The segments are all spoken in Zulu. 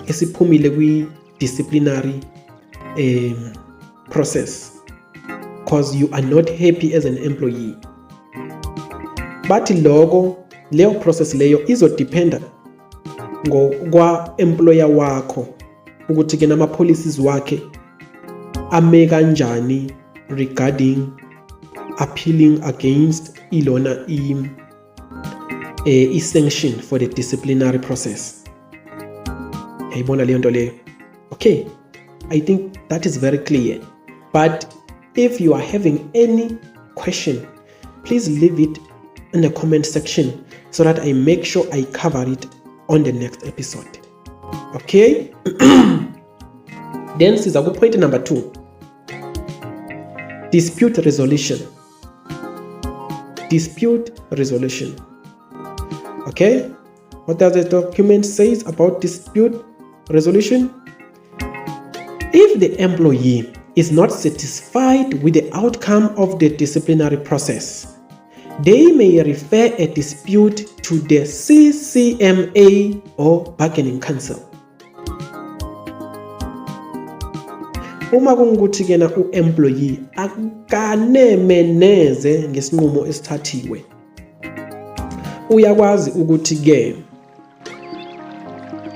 esiphumile kwi-disciplinary process because you are not happy as an employee. Bathi leyo process leyo izodependa kwa-employer wakho ukuthi ke nama-policies wakhe ame kanjani regarding appealing against ilona i-sanction for the disciplinary process. Yayibona leyo nto leyo? Okay, I think that is very clear. But if you are having any question, please leave it in the comment section so that I make sure I cover it on the next episode. Okay? Then siza ku point number 2. Dispute resolution. Dispute resolution. Okay? What does the document say about dispute resolution? If the employee is not satisfied with the outcome of the disciplinary process, they may refer a dispute to the CCMA or bargaining council. Uma kungukuthi kena u-employee akanemeneze ngesinqumo esithathiwe, uyakwazi ukuthi ke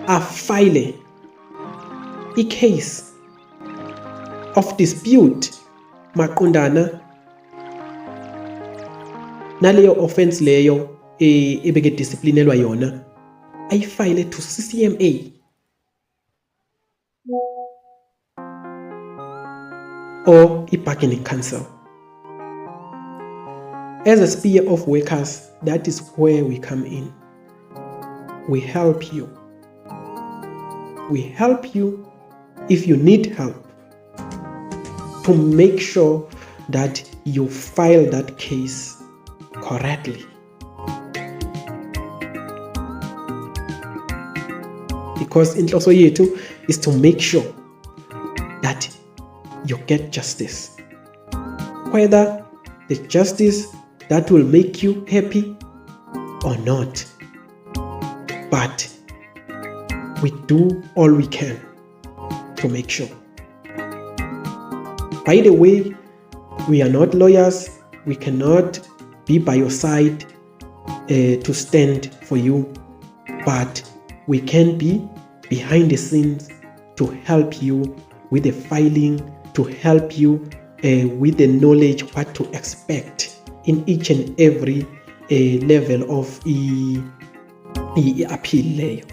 afile i-case of dispute maqondana naleyo offense leyo ebeke disciplinelwa yona, ayifile to CCMA or i-bargaining council. As a sphere of workers, that is where we come in. We help you. We help you if you need help to make sure that you file that case correctly. Because inhloso yethu is to make sure that you get justice. Whether the justice that will make you happy or not. But we do all we can to make sure. By the way, we are not lawyers. We cannot be by your side to stand for you. But we can be behind the scenes to help you with the filing, to help you with the knowledge what to expect in each and every level of the appeal layer.